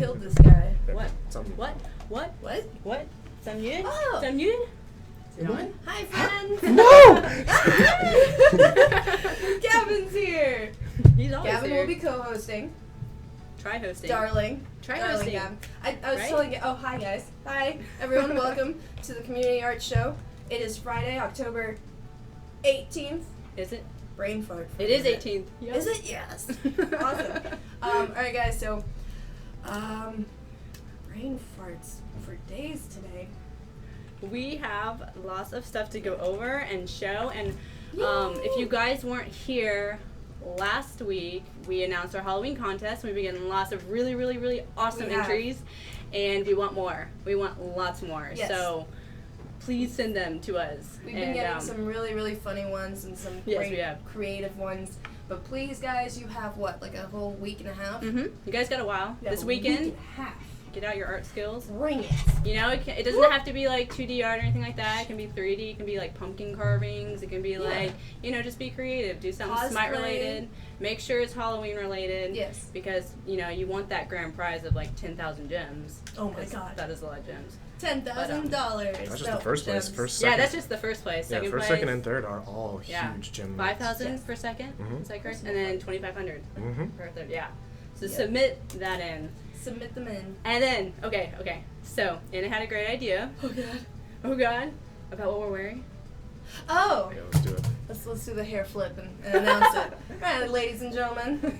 killed this guy. What? Something. What? What? Samyun? Oh. Samyun? Hi, friends. No! Gavin's here. He's always Gavin here. will be co-hosting. Try hosting. Darling. Try Darling hosting. Gavin. I was Right? telling oh, hi, guys. Hi, everyone. Welcome to the Community Arts Show. It is Friday, October 18th. Is it? Brain fart. It is 18th. Yep. Is it? Yes. Awesome. Alright, guys, so, brain farts for days today. We have lots of stuff to go over and show, and if you guys weren't here last week, we announced our Halloween contest. We've been getting lots of really, really, really awesome entries, and we want more. We want lots more. Yes. So please send them to us. We've been getting some really, really funny ones and some great creative ones. But please, guys, you have what, like a whole week and a half? Mm-hmm. You guys got a while. You This have a weekend, week and a half. get out your art skills. Bring it. You know, it doesn't have to be like 2D art or anything like that. It can be 3D. It can be like pumpkin carvings. It can be like, you know, just be creative. Do something Smite related. Make sure it's Halloween related. Yes. Because, you know, you want that grand prize of like 10,000 gems. Oh my god. That is a lot of gems. $10,000. That's just the first place. First, second. Yeah, that's just the first place. Yeah, Second first, place, second, and third are all huge gem. 5,000 for second. Mm-hmm. Is that correct? And then 2,500 Mm-hmm. for third. Yeah. So submit that in. Submit them in. And then, okay. So, Anna had a great idea. Oh God. About what we're wearing. Oh. Yeah, let's do it. Let's do the hair flip and announce it. Alright, ladies and gentlemen.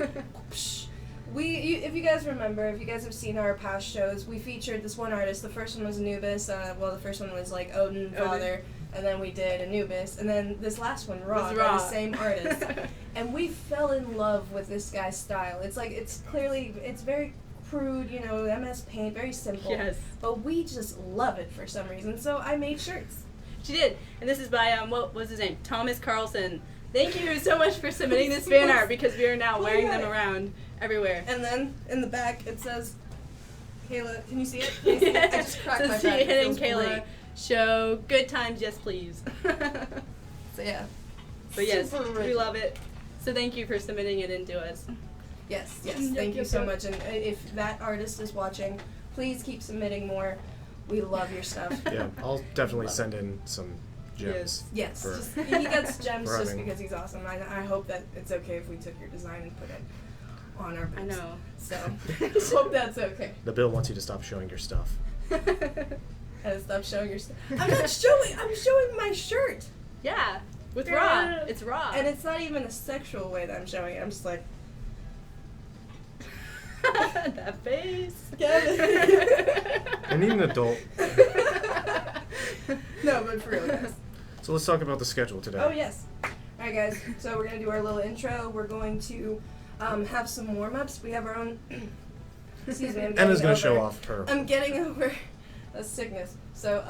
If you guys remember, if you guys have seen our past shows, we featured this one artist. The first one was Anubis. The first one was like Odin, Father, and then we did Anubis, and then this last one, Ra, by the same artist. And we fell in love with this guy's style. It's like, it's very crude, you know, MS Paint, very simple. Yes. But we just love it for some reason, so I made shirts. She did. And this is by, what was his name? Thomas Carlson. Thank you so much for submitting this fan art, because we are now wearing them around everywhere. And then in the back it says, Kayla, can you see it? Can you see it? I just cracked my back. Hitting Kayla. Show good times, yes please. So yeah. But yes, we love it. So thank you for submitting it in to us. Yes. Thank you so much. And if that artist is watching, please keep submitting more. We love your stuff. Yeah, I'll definitely send in some gems. Yes. He gets gems just because he's awesome. I hope that it's okay if we took your design and put it on our books. I know. So hope that's okay. The bill wants you to stop showing your stuff. And stop showing your stuff. I'm not showing. I'm showing my shirt. Yeah. With Ra. It's Ra. And it's not even a sexual way that I'm showing it. I'm just like. That face. I need an adult. No, but for real, guys. So let's talk about the schedule today. Oh, yes. Alright, guys. So we're going to do our little intro. We're going to have some warm-ups. We have our own... Excuse me, Anna's going to show off her... I'm getting over a sickness. So,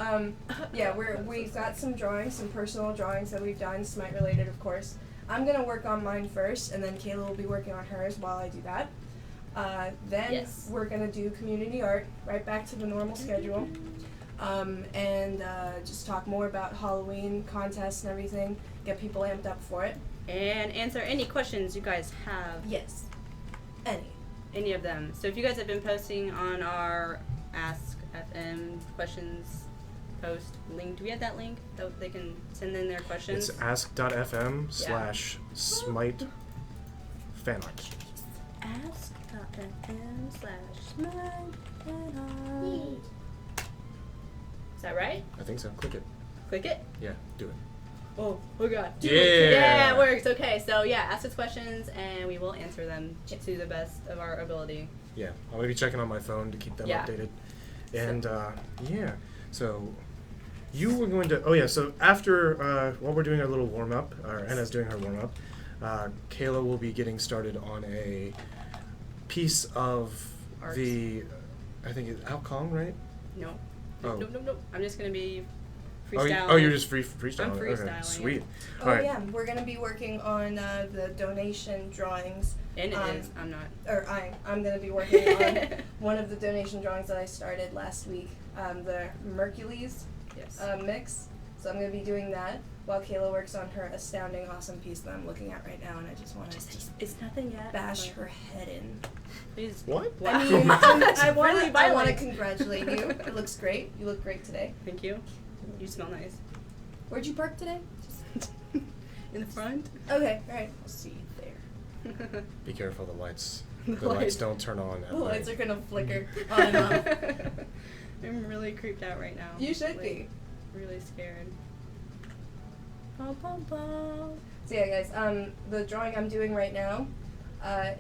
yeah, we've got some drawings, some personal drawings that we've done, Smite-related, of course. I'm going to work on mine first, and then Kayla will be working on hers while I do that. Then we're going to do community art, right back to the normal schedule. And just talk more about Halloween contests and everything, get people amped up for it. And answer any questions you guys have. Yes. Any of them. So if you guys have been posting on our Ask FM questions post link, do we have that link that they can send in their questions? It's ask.fm/Smite fanart. Ask.fm/Smite fanart. Is that right? I think so. Click it. Click it? Yeah, do it. Oh God. Yeah, it works. Okay, so yeah, ask us questions and we will answer them to the best of our ability. Yeah, I'm gonna be checking on my phone to keep them updated. And so you were going to. So after while we're doing our little warm up, or Anna's doing her warm up, Kayla will be getting started on a piece of Art. I think it's Alcong, right? No. Oh. Nope. I'm just gonna be freestyling. Oh, you're just freestyling. I'm freestyling. Okay, sweet. Oh yeah, we're gonna be working on the donation drawings. And it is. I'm not. Or I'm gonna be working on one of the donation drawings that I started last week. The Mercules mix. So I'm gonna be doing that while Kayla works on her astounding, awesome piece that I'm looking at right now, and I just want to It's nothing yet. bash her head in. Please. What? Wow. I mean, That's I want really to violent. congratulate you. It looks great. You look great today. Thank you. You smell nice. Where'd you park today? In the front? Okay, alright. I'll see you there. Be careful, the lights. The The lights lights. don't turn on at The lights night. are gonna flicker on and off. I'm really creeped out right now. You should Like, be. Really scared. Bum, bum, bum. So yeah, guys, the drawing I'm doing right now, I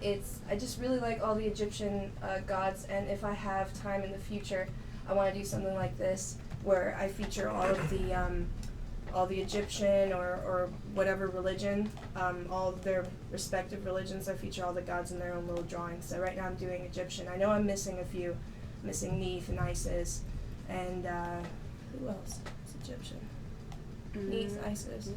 just really like all the Egyptian gods, and if I have time in the future, I want to do something like this where I feature all the Egyptian or whatever religion, all of their respective religions. I feature all the gods in their own little drawings. So right now I'm doing Egyptian. I know I'm missing a few, missing Neith and Isis, and who else is Egyptian? Neith, Isis.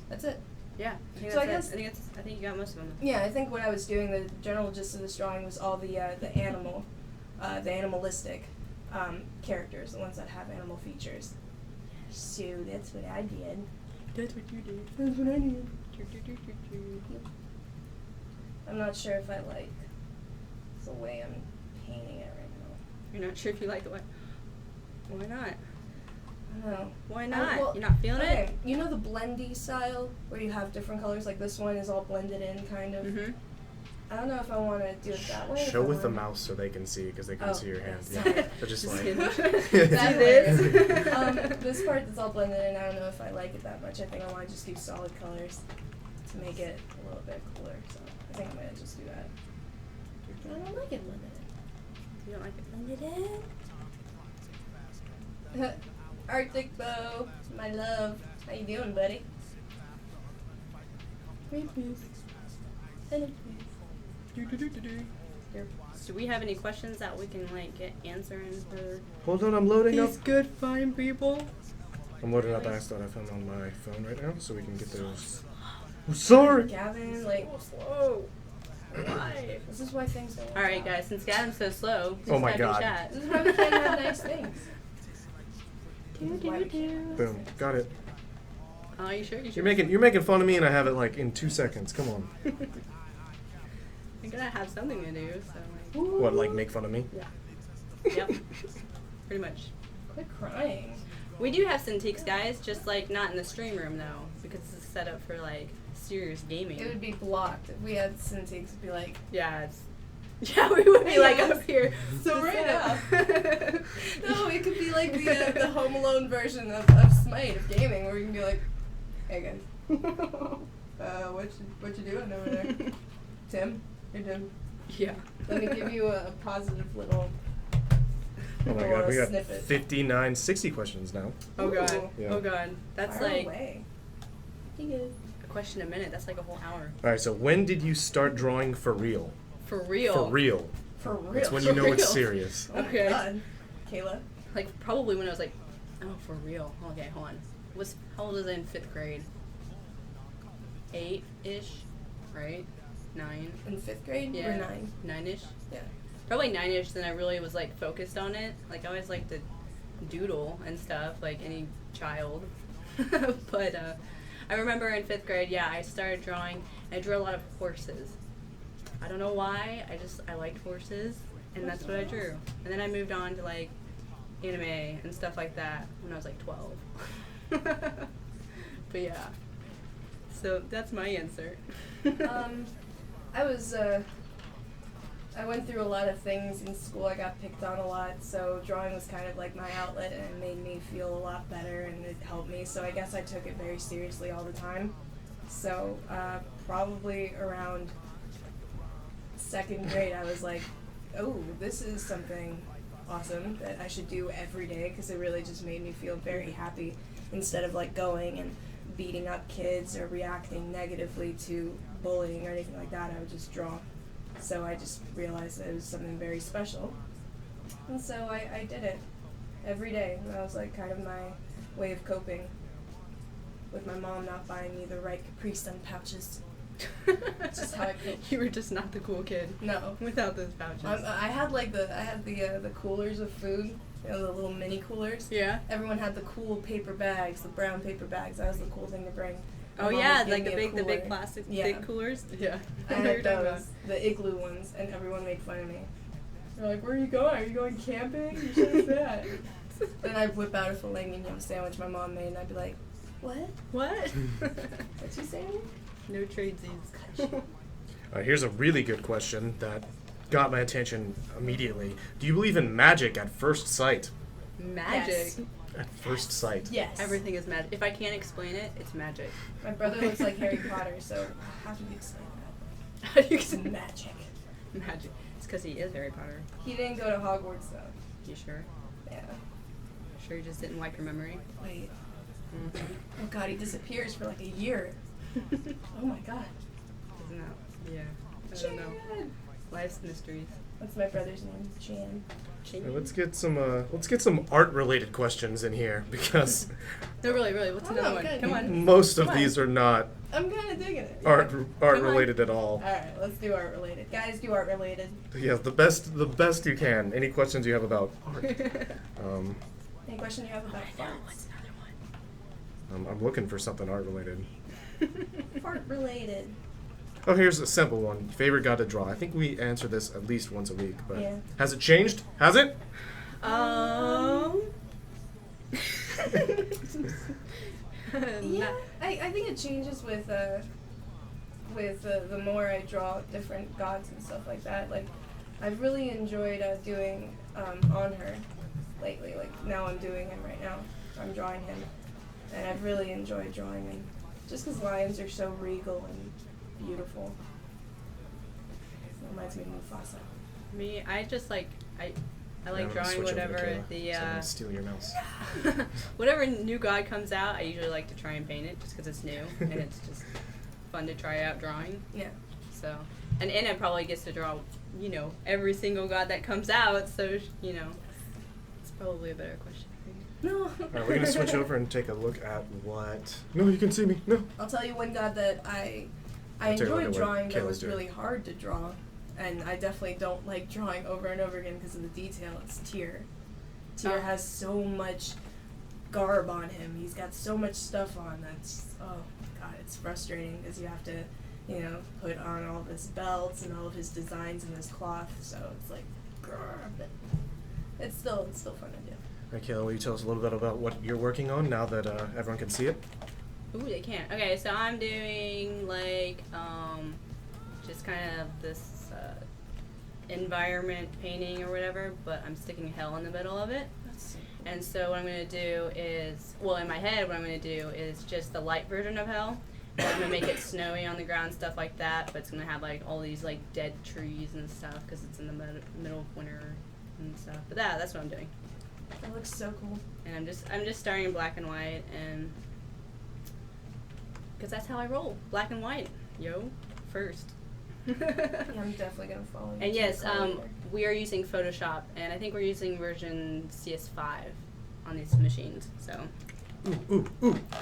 That's it. Yeah. I So I think guess- that's it. I think you got most of them. Yeah, I think what I was doing, the general gist of this drawing was all the animalistic characters, the ones that have animal features. So that's what I did. That's what you did. That's what I did. Do, do, do, do, do. I'm not sure if I like the way I'm painting it right now. You're not sure if you like the way. Why not? I don't know. Why not? well, You're not feeling okay, it? you know the blendy style where you have different colors, like this one is all blended in, kind of. Mm-hmm. I don't know if I want to do it that way. if Show I with the wanna- mouse so they can see, because they can Oh, see your hand. sorry. Yeah. They're just like. kidding. That this. This part that's all blended in, I don't know if I like it that much. I think I want to just do solid colors to make it a little bit cooler. So I think I'm going to just do that. I don't like it blended You don't like it blended in? in. Arctic Bow, my love. How you doing, buddy? Great news. Hello, Do we have any questions that we can like get answering for Hold on, I'm loading up. these good fine people? I'm loading up apps that I found on my phone right now, so we can get those. I'm sorry. Gavin, like, Slow. Why? this is why things don't work All right, out. guys. Since Gavin's so slow, Oh my just have God. your chat. This is why we can't have nice things. This is why we can't. Boom, got it. Oh, you sure? You sure? You're making fun of me, and I have it like in 2 seconds. Come on. You're gonna have something to do, so like. What, like make fun of me? Yeah. Yep. Pretty much. Quit crying. We do have Cintiqs, guys, just like not in the stream room though, because it's set up for like serious gaming. It would be blocked if we had Cintiqs. It'd be like, Yeah, it's. Yeah, we would be like Yes. up here. So Just right set up. no, it could be like the Home Alone version of Smite of gaming, where you can be like, hey guys, what you doing over there? Tim, hey Tim. Yeah. Let me give you a positive little. Oh my little, God, we got snippet. 59, 60 questions now. Oh god. Ooh. Yeah. Oh god. That's Fire like away. a question a minute. That's like a whole hour. All right, so when did you start drawing for real? For real. For real. For real. That's when For you know it's real. serious. Oh my Okay. God. Kayla. Like probably when I was like, oh, for real. Okay, hold on. How old was I in 5th grade? 8-ish, right? 9. In 5th grade Yeah. or 9? 9-ish. Yeah. Probably 9-ish. Then I really was like focused on it. Like I always liked to doodle and stuff, like any child. But I remember in 5th grade, yeah, I started drawing. And I drew a lot of horses. I don't know why. I liked horses, and that's what I drew. And then I moved on to like anime and stuff like that when I was like 12. But yeah. So that's my answer. I went through a lot of things in school. I got picked on a lot, so drawing was kind of like my outlet, and it made me feel a lot better, and it helped me. So I guess I took it very seriously all the time. So probably around 2nd grade, I was like, oh, this is something awesome that I should do every day, because it really just made me feel very happy, instead of like going and beating up kids or reacting negatively to bullying or anything like that. I would just draw. So I just realized that it was something very special, and so I did it every day. And that was like kind of my way of coping with my mom not buying me the right Capri Sun pouches. Just how I cope. You were just not the cool kid No. without those pouches. I had the coolers of food, you know, the little mini coolers. Yeah. Everyone had the cool paper bags, the brown paper bags. That was the cool thing to bring. Oh mom yeah, would like give the me a big cooler. plastic Yeah. big coolers. Yeah. I know what you're had talking those, the igloo ones, and everyone made fun of me. They're like, "Where are you going? Are you going camping? You should have that." Then I'd whip out a filet mignon sandwich my mom made, and I'd be like, "What? What? What you saying?" No tradesies. Here's a really good question that got my attention immediately. Do you believe in magic at first sight? Magic. Yes. At first sight. Yes. Everything is magic. If I can't explain it, it's magic. My brother looks like Harry Potter, so how do you explain that? How do you It's explain magic. magic? It's because he is Harry Potter. He didn't go to Hogwarts though. You sure? Yeah. Sure you just didn't wipe your memory? Wait. Mm-hmm. Oh God, he disappears for like a year. Oh my God. Isn't that? Yeah. I don't know. Chan. Life's mysteries. What's my brother's name? Chan. Let's get some art related questions in here because No, really. What's Oh, another no, one? good. Come on. most of Come on. these are not I'm kind of digging it. art Come on. related at all. All right, let's do art related. Guys, do art related. Yeah, the best you can. Any questions you have about art? Any question you have about farts? What's another one? I'm looking for something art related. Fart related. Oh, here's a simple one. Favorite god to draw. I think we answer this at least once a week, but Yeah. has it changed? Has it? Yeah, I think it changes with the more I draw different gods and stuff like that. Like, I've really enjoyed doing on her lately. Like, now I'm doing him right now. I'm drawing him, and I've really enjoyed drawing him, just because lions are so regal and beautiful. It reminds me of Mufasa. Me, I just like I like I'm gonna drawing switch over to whatever Kayla, the so I'm gonna steal your mouse. whatever new god comes out. I usually like to try and paint it just because it's new and it's just fun to try out drawing. Yeah. So, and Anna probably gets to draw, every single god that comes out. So, it's probably a better question for you. No. Alright, we're gonna switch over and take a look at what. No, you can see me. No. I'll tell you one god that I I'll take a look enjoyed at what drawing that Kayla's was doing. really hard to draw, and I definitely don't like drawing over and over again because of the detail. It's Tyr. Tyr Oh. has so much garb on him. He's got so much stuff on that's, oh God, it's frustrating because you have to, put on all of his belts and all of his designs and his cloth. So it's like, grr, but it's still fun to do. Alright, Kayla, will you tell us a little bit about what you're working on now that everyone can see it? Ooh, they can't. Okay, so I'm doing just kind of this environment painting or whatever, but I'm sticking hell in the middle of it. That's And so what I'm going to do is, in my head, what I'm going to do is just the light version of hell. And I'm going to make it snowy on the ground, stuff like that, but it's going to have all these dead trees and stuff because it's in the middle of winter and stuff. But that's what I'm doing. That looks so cool. And I'm just starting in black and white, and because that's how I roll, black and white, first. Yeah, I'm definitely gonna follow you. And to yes, the color later. we are using Photoshop, and I think we're using version CS5 on these machines. So. Ooh.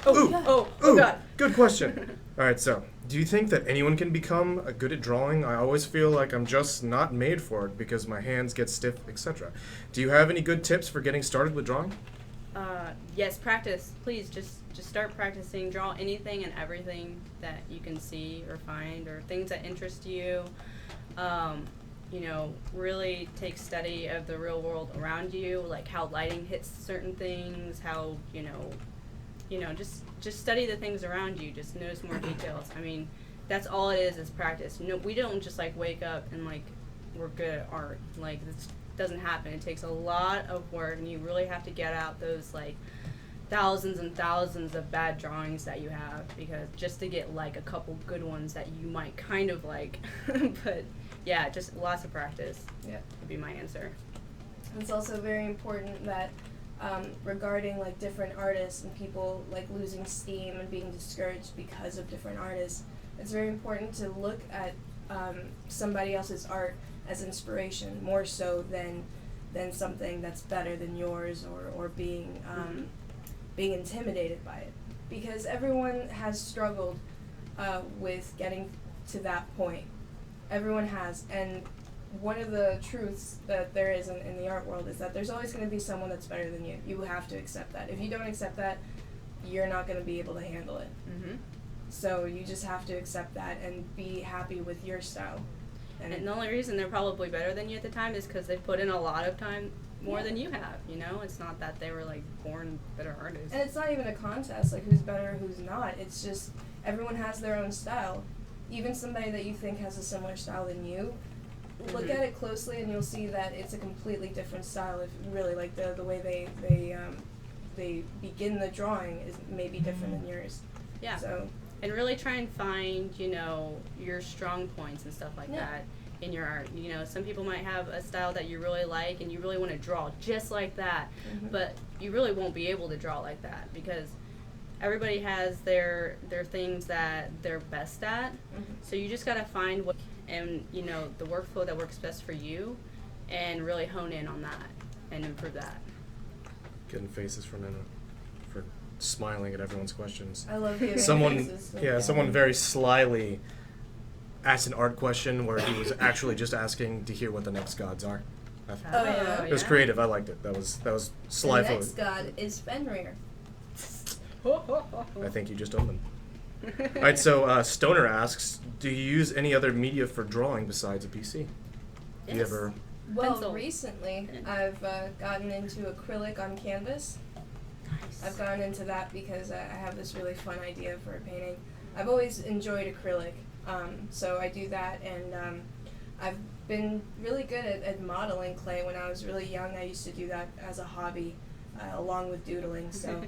Oh Ooh, God. Good question. Alright, so, do you think that anyone can become good at drawing? I always feel like I'm just not made for it because my hands get stiff, etc. Do you have any good tips for getting started with drawing? Yes, practice. Please just start practicing. Draw anything and everything that you can see or find or things that interest you. Really take study of the real world around you, like how lighting hits certain things, how, just study the things around you. Just notice more details. I mean, that's all it is practice. We don't just wake up and we're good at art. This doesn't happen. It takes a lot of work, and you really have to get out those thousands and thousands of bad drawings that you have, because just to get a couple good ones that you might kind of like. But yeah, just lots of practice. Yeah. Would be my answer. It's also very important that regarding different artists and people losing steam and being discouraged because of different artists, it's very important to look at somebody else's art as inspiration more so than something that's better than yours, or being being intimidated by it, because everyone has struggled with getting to that point. Everyone has, and one of the truths that there is in the art world is that there's always going to be someone that's better than you. You have to accept that. If you don't accept that, you're not going to be able to handle it. Mm-hmm. So you just have to accept that and be happy with your style. And the only reason they're probably better than you at the time is because they've put in a lot of time more than you have, you know? It's not that they were, like, born better artists. And it's not even a contest, like, who's better, who's not. It's just everyone has their own style. Even somebody that you think has a similar style than you, look at it closely and you'll see that it's a completely different style. If really, like, the way they begin the drawing is maybe different than yours. Yeah. So. And really try and find, you know, your strong points and stuff like that in your art. You know, some people might have a style that you really like and you really want to draw just like that, but you really won't be able to draw like that because everybody has their things that they're best at. So you just got to find what, and, you know, the workflow that works best for you and really hone in on that and improve that. Getting faces for Nana for smiling at everyone's questions. I love getting faces. Someone very slyly asked an art question where he was actually just asking to hear what the next gods are. It was creative. I liked it. That was sly. The next god is Fenrir. I think you just owned them. All right, so Stoner asks, do you use any other media for drawing besides a PC? Do you ever? Well, Pencil. recently I've gotten into acrylic on canvas. Nice. I've gotten into that because I have this really fun idea for a painting. I've always enjoyed acrylic, so I do that, and I've been really good at modeling clay. When I was really young, I used to do that as a hobby, along with doodling, so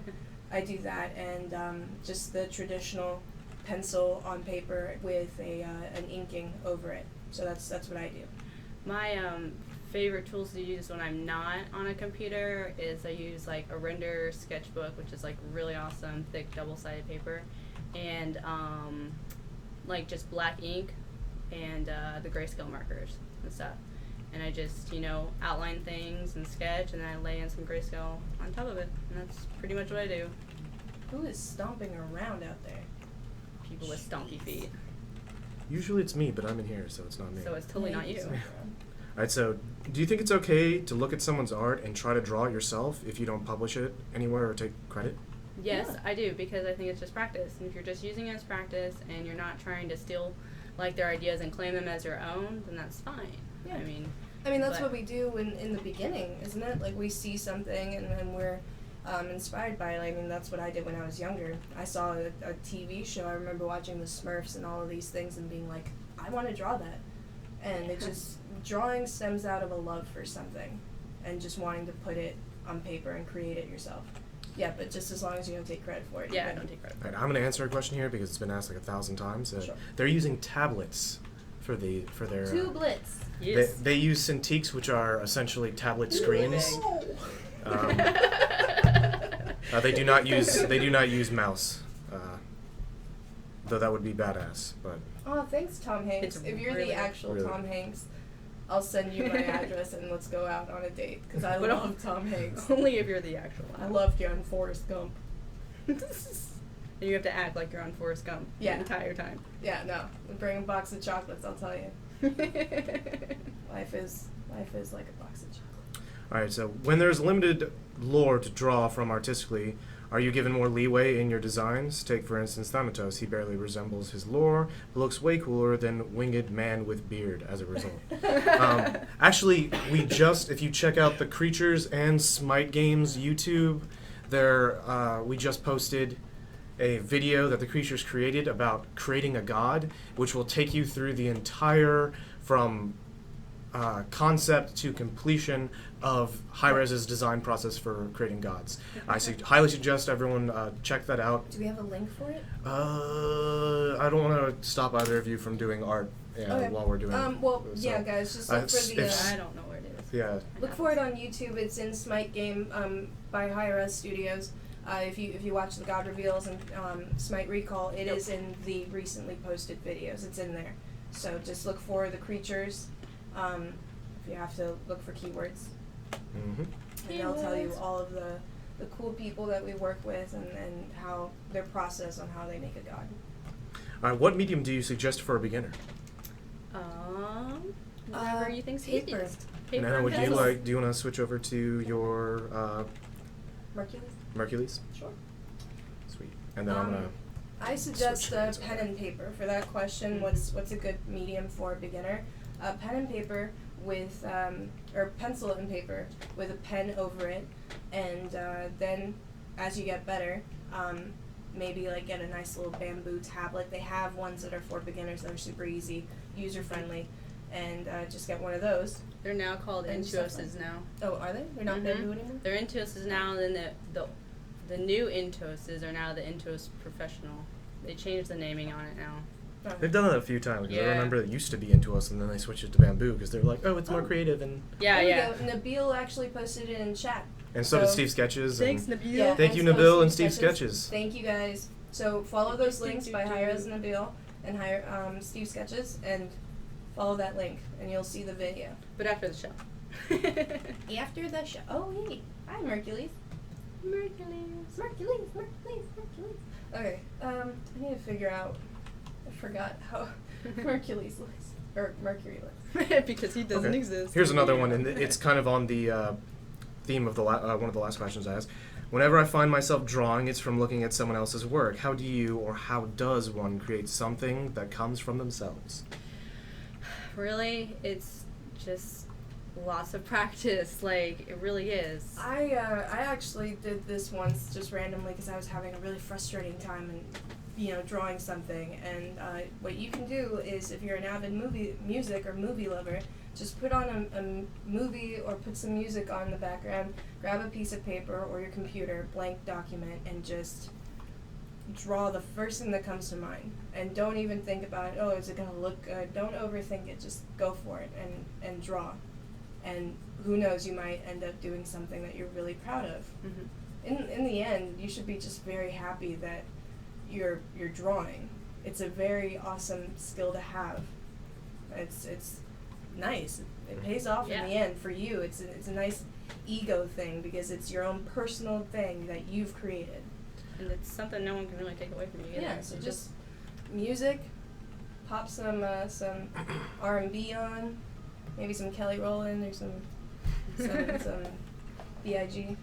I do that, and just the traditional pencil on paper with an inking over it. So that's what I do. My favorite tools to use when I'm not on a computer is I use like a render sketchbook, which is like really awesome, thick double-sided paper, and like just black ink and the grayscale markers and stuff. And I just, you know, outline things and sketch, and then I lay in some grayscale on top of it, and that's pretty much what I do. Who is stomping around out there? People with stompy feet. Usually it's me, but I'm in here, so it's not me. So it's totally not you. All right, so do you think it's okay to look at someone's art and try to draw it yourself if you don't publish it anywhere or take credit? Yes, I do, because I think it's just practice. And if you're just using it as practice and you're not trying to steal like their ideas and claim them as your own, then that's fine. Yeah. I mean that's what we do in the beginning, isn't it? Like, we see something and then we're inspired by it. I mean, that's what I did when I was younger. I saw a TV show. I remember watching the Smurfs and all of these things and being like, I want to draw that. And it just, drawing stems out of a love for something and just wanting to put it on paper and create it yourself. Yeah, but just as long as you don't take credit for it. Yeah, I don't take credit for it. All right, I'm going to answer a question here because it's been asked like 1,000 times. Sure. They're using tablets for their... Tablets. Yes. They use Cintiqs, which are essentially tablet screens. They do not use mouse, though that would be badass. But Oh, thanks, Tom Hanks. If you're really- the actual Tom Hanks, I'll send you my address and let's go out on a date, because I But love Tom Hanks. Only if you're the actual I one. loved you on Forrest Gump. And you have to act like you're on Forrest Gump Yeah. the entire time. Yeah, no. Bring a box of chocolates, I'll tell you. Life is like a box of chocolates. all right, so when there's limited lore to draw from artistically, are you given more leeway in your designs? Take, for instance, Thanatos. He barely resembles his lore, but looks way cooler than winged man with beard as a result. Actually, if you check out the Creatures and Smite Games YouTube, we just posted a video that the Creatures created about creating a god, which will take you through the entire, from concept to completion of Hi-Rez's design process for creating gods. I highly suggest everyone check that out. Do we have a link for it? I don't want to stop either of you from doing art while we're doing yeah, guys, just look for the... I don't know where it is. Yeah. Look for it on YouTube. It's in Smite Game by Hi-Rez Studios. If you watch the God Reveals and Smite Recall, it is in the recently posted videos. It's in there. So just look for the creatures. If you have to look for keywords. Mm-hmm. And they'll tell you all of the cool people that we work with and how their process on how they make a god. What medium do you suggest for a beginner? Whatever you think's paper. easiest. And Anna, and do pencil. you want to switch over to your Mercules? Mercules? Sure. Sweet. And then I'm gonna. I suggest Switch hands pen over. and paper for that question. What's a good medium for a beginner? Pen and paper with or pencil and paper with a pen over it, and then as you get better, maybe like get a nice little bamboo tablet. They have ones that are for beginners that are super easy, user friendly, and just get one of those. They're now called And stuff Intuoses now. Oh, are they? They're not Mhm. bamboo anymore? They're Intuoses now, and then the new Intuoses are now the Intuos Professional. They changed the naming on it now. Oh. They've done that a few times. 'Cause I Yeah. remember it used to be into us, and then they switched it to bamboo because they were like, oh, it's more Oh. creative, and Yeah, There we yeah. go. Nabil actually posted it in chat. so did So- Steve Sketches. Thanks, and Nabil. Yeah, Thank thanks you, to Nabil and Steve Sketches. Thank you guys. So follow those links by Hi-Rez and Nabil and Steve Sketches, and follow that link, and you'll see the video. But after the show. After the show. Oh, hey. Hi, Mercules. Mercules. Okay, I need to figure out, I forgot how Mercules looks, or Mercury looks. Because he doesn't Okay. exist. Here's another one, and it's kind of on the theme of the one of the last questions I asked. Whenever I find myself drawing, it's from looking at someone else's work. How do you, or how does one create something that comes from themselves? Really, it's just lots of practice. Like, it really is. I actually did this once just randomly because I was having a really frustrating time and drawing something. And what you can do is, if you're an avid music or movie lover, just put on a movie or put some music on in the background, grab a piece of paper or your computer, blank document, and just draw the first thing that comes to mind. And don't even think about, oh, is it going to look good? Don't overthink it. Just go for it and draw. And who knows, you might end up doing something that you're really proud of. Mm-hmm. In the end, you should be just very happy that you're drawing. It's a very awesome skill to have. It's nice. It pays off in the end for you. It's a nice ego thing because it's your own personal thing that you've created. And it's something no one can really take away from you either. Yeah. So just music, pop some R&B on, maybe some Kelly Rowland or some B.I.G.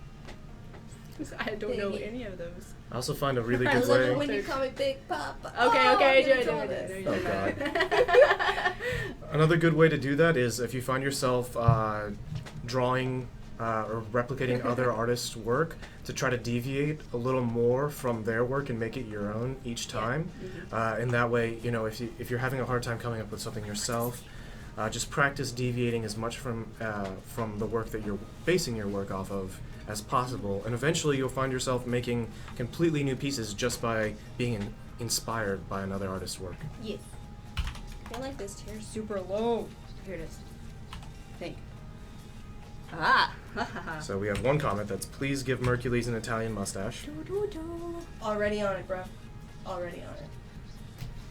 I don't know any of those. I also find a really I good love way. it when you call me Big Papa. Okay, I'm do gonna it. draw this. Oh, God. Another good way to do that is if you find yourself drawing or replicating other artists' work, to try to deviate a little more from their work and make it your own each time. And that way, if you're having a hard time coming up with something yourself, just practice deviating as much from the work that you're basing your work off of as possible, and eventually you'll find yourself making completely new pieces just by being inspired by another artist's work. Yes. I feel like this chair's super low. Here it is. Think. Ah! So we have one comment that's, please give Mercules an Italian mustache. Already on it, bro. Already on it.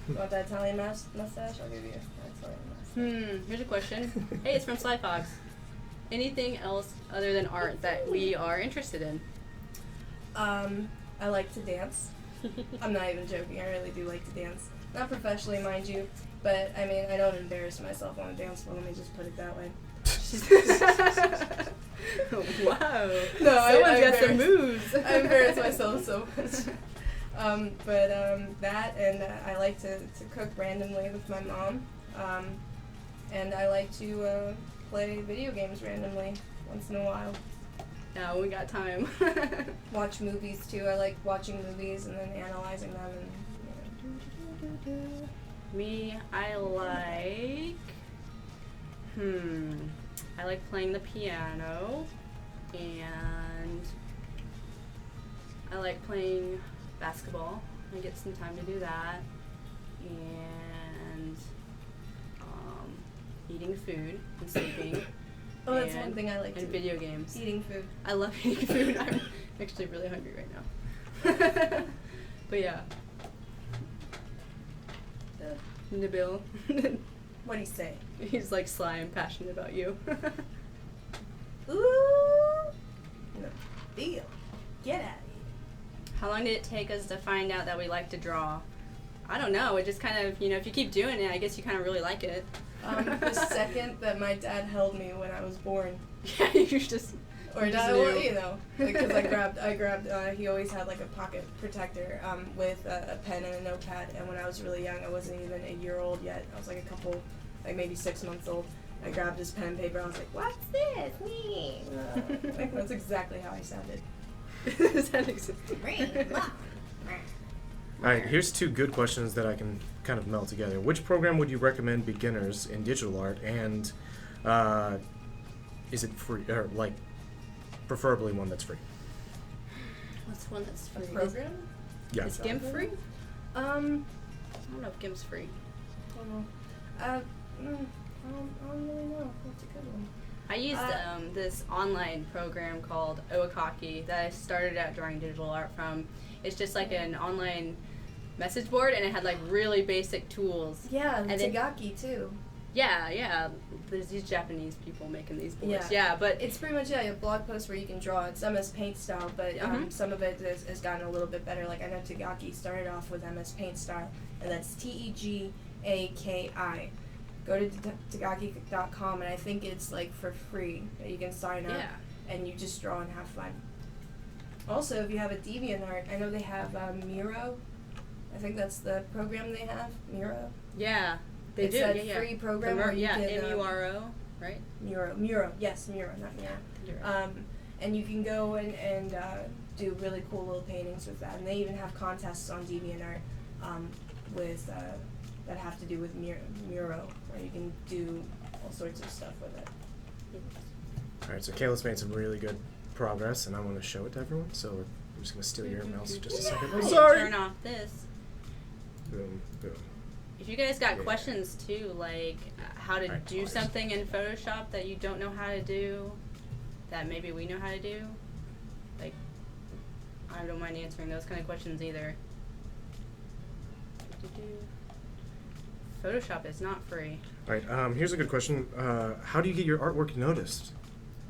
You want that Italian mustache? I'll give you an Italian mustache. Here's a question. Hey, it's from Sly Fox. Anything else other than art that we are interested in? I like to dance. I'm not even joking. I really do like to dance. Not professionally, mind you, but I mean, I don't embarrass myself on a dance floor. Let me just put it that way. Wow. No, Someone's got some embarrass- moves. I embarrass myself so much. That, and I like to cook randomly with my mom. And I like to play video games randomly once in a while. Yeah, we got time. Watch movies too. I like watching movies and then analyzing them. And Me, I like playing the piano, and I like playing basketball. I get some time to do that, and eating food and sleeping. Oh, that's one thing I like and too. video games. Eating food. I love eating food. I'm actually really hungry right now. But yeah. Nabil. What'd he say? He's like sly and passionate about you. Ooh. No. Deal. Get at it. How long did it take us to find out that we like to draw? I don't know. It just kind of, if you keep doing it, I guess you kind of really like it. The second that my dad held me when I was born. Yeah, you just Or You just not, well, knew. you know, because I grabbed. He always had like a pocket protector with a pen and a notepad. And when I was really young, I wasn't even a year old yet. I was like like maybe 6 months old. I grabbed his pen and paper. I was like, "What's this? Me?" Like, that's exactly how I sounded. Does that exist? Alright, here's 2 good questions that I can kind of meld together. Which program would you recommend beginners in digital art, and is it free, or like preferably one that's free? What's one that's A free? program? Yeah. Is GIMP free? I I don't know if GIMP's free. don't know. I don't really know. That's a good one. I used this online program called Oakaki that I started out drawing digital art from. It's just like an online message board, and it had like really basic tools. Yeah, And then- Tagaki too. Yeah. There's these Japanese people making these boards. Yeah. Yeah, but It's pretty much a blog post where you can draw. It's MS Paint style, but some of it has gotten a little bit better. Like I know Tagaki started off with MS Paint style, and that's Tegaki. Go to Tagaki.com, and I think it's like for free that you can sign up, yeah. and you just draw and have fun. Also, if you have a DeviantArt, I know they have Miro. I think that's the program they have, Miro. Yeah, they It's do. that Yeah. free program where you can MURO, right? Miro, yes, Miro, not Miro. You're right. And you can go and do really cool little paintings with that. And they even have contests on DeviantArt with that have to do with Miro, where you can do all sorts of stuff with it. Alright, so Kayla's made some really good progress, and I want to show it to everyone, so I'm just going to steal your mouse for just a second. I I'm didn't sorry! Turn off this. Boom, boom. If you guys got Yeah. questions too, like how to Alright, do pause. something in Photoshop that you don't know how to do, that maybe we know how to do, like I don't mind answering those kind of questions either. Photoshop is not free. Alright, here's a good question. How do you get your artwork noticed?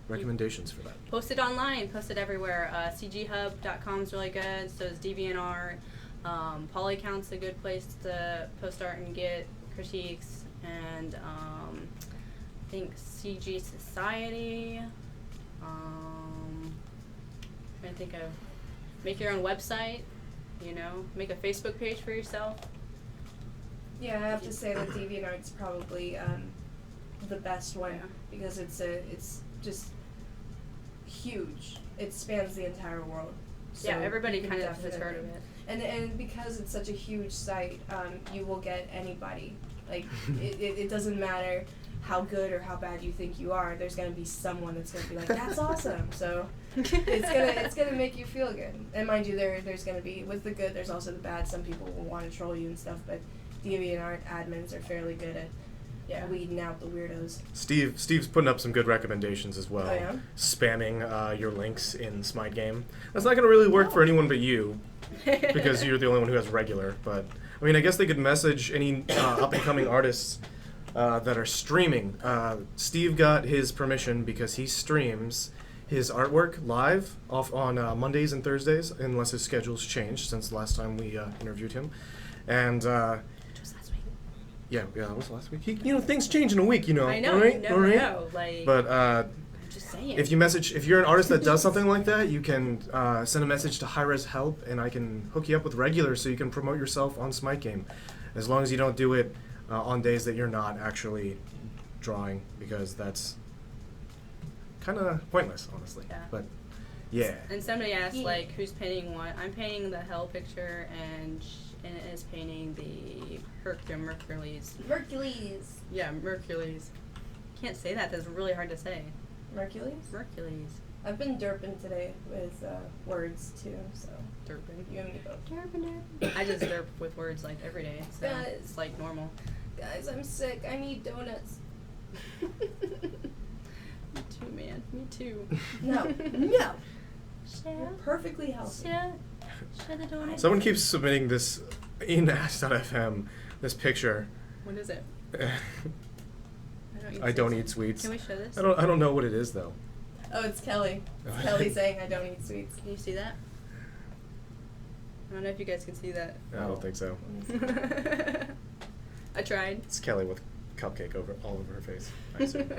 Recommendations for that. Post it online, post it everywhere. CGHub.com is really good, so is DeviantArt. Polycount's a good place to post art and get critiques, and I think CG Society. Trying to think of, make your own website, you know, make a Facebook page for yourself. Yeah, I have to say that DeviantArt's probably the best one Yeah. because it's just huge. It spans the entire world. So Yeah, everybody you can kind of has definitely- heard of it. And because it's such a huge site, you will get anybody. Like it doesn't matter how good or how bad you think you are. There's gonna be someone that's gonna be like, "That's awesome." So it's gonna make you feel good. And mind you, there's gonna be with the good. There's also the bad. Some people will want to troll you and stuff, but DeviantArt admins are fairly good at weeding out the weirdos. Steve's putting up some good recommendations as well. Oh, yeah? Spamming your links in Smite game. That's not going to really work for anyone but you, because you're the only one who has regular. But I mean, I guess they could message any up and coming artists that are streaming. Steve got his permission because he streams his artwork live off on Mondays and Thursdays, unless his schedule's changed since the last time we interviewed him. And Just last week. yeah, that was last week. Things change in a week, I know, Right? you never know. Like, But I'm just saying. if you're an artist that does something like that, you can send a message to Hi-Rez Help, and I can hook you up with regulars so you can promote yourself on Smite game, as long as you don't do it on days that you're not actually drawing, because that's kind of pointless, honestly. Yeah. But yeah. And somebody asked, Yeah. like, who's painting what? I'm painting the hell picture, and Anna is painting the Mercules. Hercules. Yeah, Mercules. Can't say that. That's really hard to say. Mercules? Mercules. I've been derping today with words too, so Derping. you and me both. I just derp with words, like, every day, so Guys. it's, like, normal. Guys, I'm sick. I need donuts. Me too, man. Me too. No. No. Share. You're perfectly healthy. Share the donuts. Someone keeps submitting this in Ask.fm, this picture. What is it? I don't eat sweets. Can we show this? I don't know what it is though. Oh, it's Kelly. It's Kelly saying I don't eat sweets. Can you see that? I don't know if you guys can see that. I don't think so. I tried. It's Kelly with cupcake all over her face. I assume.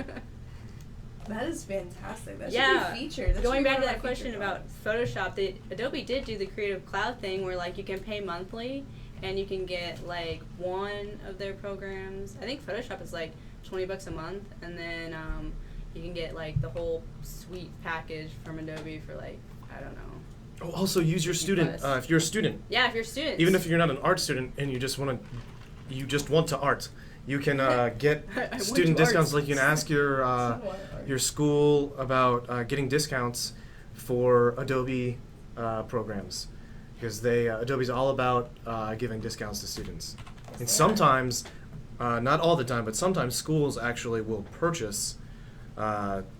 That is fantastic. That Yeah. should be featured. That Going should be back to one that of my question featured about products. Photoshop, Adobe did do the Creative Cloud thing where like you can pay monthly and you can get like one of their programs. I think Photoshop is like $20 a month, and then you can get like the whole suite package from Adobe for like, I don't know. Oh, also use your student if you're a student. Yeah, if you're students. Even if you're not an art student and you just want to art, you can get I went student to discounts. arts. Like you can ask your school about getting discounts for Adobe programs, because Adobe's all about giving discounts to students. And sometimes, not all the time, but sometimes schools actually will purchase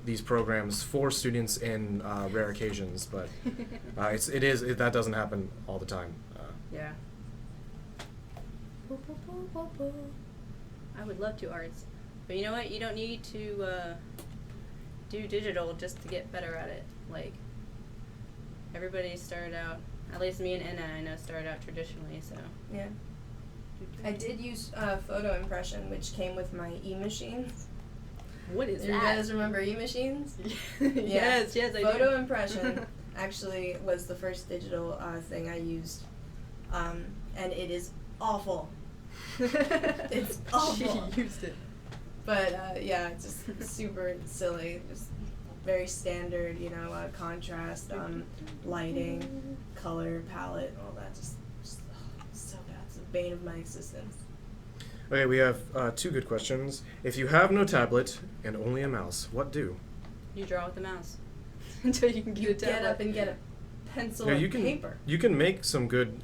these programs for students in rare occasions. But that doesn't happen all the time. Yeah. I would love to arts, but you know what? You don't need to do digital just to get better at it. Like, everybody started out, at least me and Anna, I know, started out traditionally, so. Yeah. I did use photo impression, which came with my e-machines. What is You that? guys remember e-machines? Yes, I do. Photo impression actually was the first digital thing I used, and it is awful. It's awful. She used it. But yeah, it's just super silly. Just very standard, contrast, lighting, color palette, all that. Just so bad. It's the bane of my existence. Okay, we have 2 good questions. If you have no tablet and only a mouse, what do? You draw with the mouse until you can get a tablet. Get up and get a pencil Yeah, and paper. You can make some good,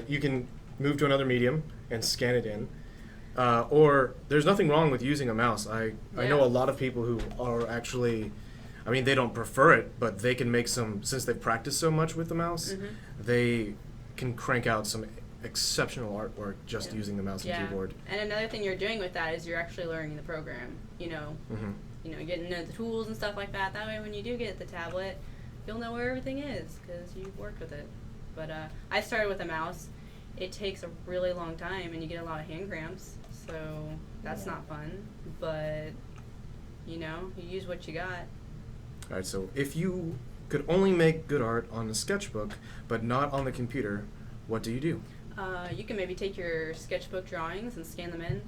you can move to another medium and scan it in. Or there's nothing wrong with using a mouse. I know a lot of people who are actually, they don't prefer it, but they can make since they've practiced so much with the mouse, they can crank out some exceptional artwork just using the mouse and keyboard. And another thing you're doing with that is you're actually learning the program, getting to know the tools and stuff like that. That way when you do get the tablet, you'll know where everything is because you've worked with it. But I started with a mouse. It takes a really long time and you get a lot of hand cramps, so that's not fun. But, you use what you got. All right, so if you could only make good art on a sketchbook but not on the computer, what do you do? You can maybe take your sketchbook drawings and scan them in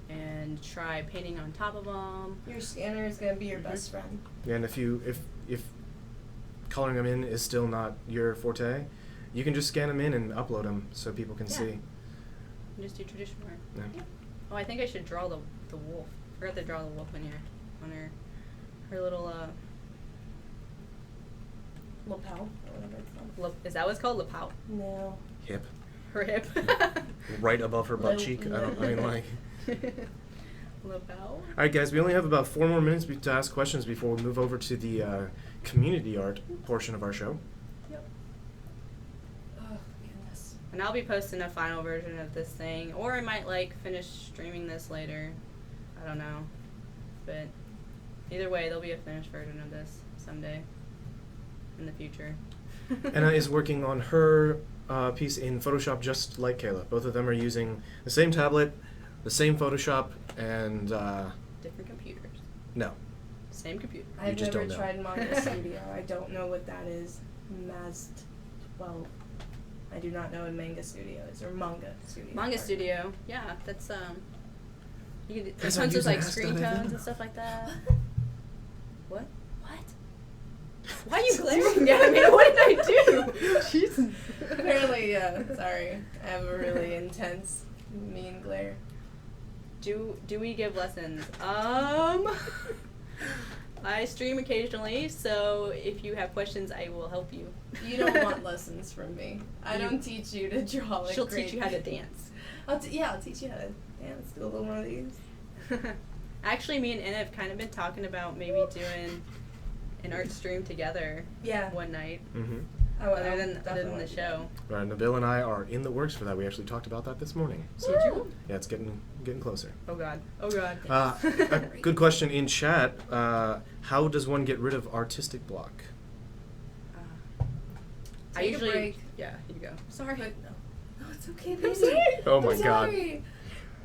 and try painting on top of them. Your scanner is going to be your best friend. Yeah, and if coloring them in is still not your forte, you can just scan them in and upload them so people can see. And just do traditional art. Yeah. Oh, I think I should draw the wolf. I forgot to draw the wolf on her little lapel, or whatever it's called. is that what it's called? Lapel? No. Hip. Her hip. Right above her butt Low- cheek. low- Lapel? All right, guys, we only have about 4 more minutes to ask questions before we move over to the community art portion of our show. Yep. Oh, goodness. And I'll be posting a final version of this thing, or I might finish streaming this later. I don't know. But either way, there'll be a finished version of this someday in the future. Anna is working on her piece in Photoshop just like Kayla. Both of them are using the same tablet, the same Photoshop, and Different computers. no. Same computer. I've just never don't know. tried Manga Studio. I don't know what that is. I do not know what Manga Studio is, or Manga Studio. Manga Studio. Yeah, that's you can do Guys, tons I'm of like using screen Ask.fm. tones and stuff like that. What? Why are you glaring at me? What did I do? Jesus. Apparently, sorry. I have a really intense, mean glare. Do we give lessons? I stream occasionally, so if you have questions, I will help you. You don't want lessons from me. I don't teach you to draw like She'll crazy. teach you how to dance. I'll teach you how to dance. Do a little one of these. Actually, me and Anna have kind of been talking about maybe doing an art stream together. Yeah. One night. Mm-hmm. Other than the show. Right, Nabil and I are in the works for that. We actually talked about that this morning. Did you? Yeah, it's getting closer. Oh God. Oh God. A good question in chat. How does one get rid of artistic block? I Take a usually. break. Yeah. Here you go. Sorry. No, it's okay. I'm sorry. Oh my I'm God. sorry.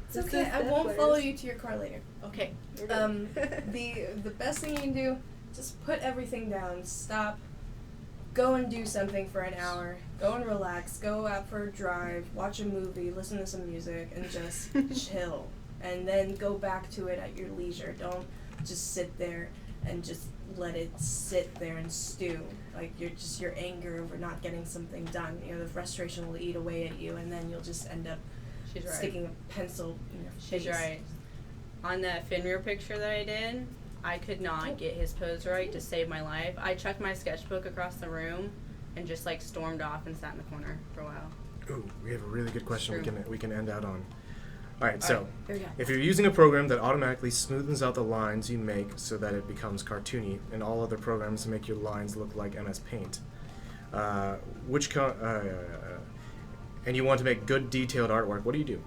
It's okay. I won't follow you to your car later. Okay. The best thing you can do, just put everything down. Stop. Go and do something for an hour. Go and relax. Go out for a drive. Watch a movie. Listen to some music, and just chill. And then go back to it at your leisure. Don't just sit there and just let it sit there and stew. Like your anger over not getting something done. You know, the frustration will eat away at you, and then you'll just end up sticking a pencil in your face. She's right. On that Fenrir picture that I did, I could not get his pose right to save my life. I chucked my sketchbook across the room and just like stormed off and sat in the corner for a while. Ooh, we have a really good question we can end out on. All right, so Here we go. if you're using a program that automatically smoothens out the lines you make so that it becomes cartoony, and all other programs make your lines look like MS Paint, and you want to make good detailed artwork, what do you do?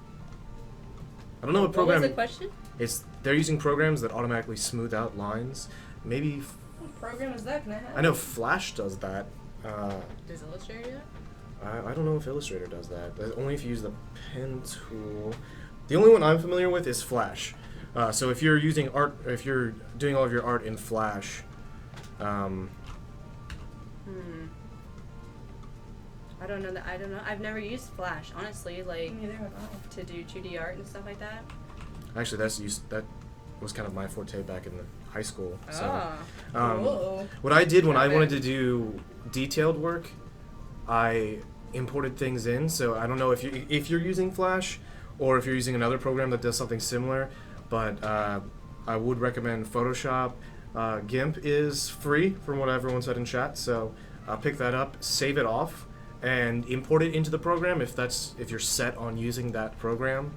I don't know what program. What was the question? They're using programs that automatically smooth out lines. Maybe. What program is that? Can I have? I know Flash does that. Does Illustrator do it? I don't know if Illustrator does that. Only if you use the pen tool. The only one I'm familiar with is Flash. So if you're using art, if you're doing all of your art in Flash, I don't know that. I don't know. I've never used Flash, honestly. Like Neither have I. to do 2D art and stuff like that. actually that was kind of my forte back in high school. So, Whoa. what I did when I Got wanted it. to do detailed work, I imported things in. So I don't know if you're using Flash, or if you're using another program that does something similar, but I would recommend Photoshop. GIMP is free from what everyone said in chat, so pick that up, save it off, and import it into the program if you're set on using that program.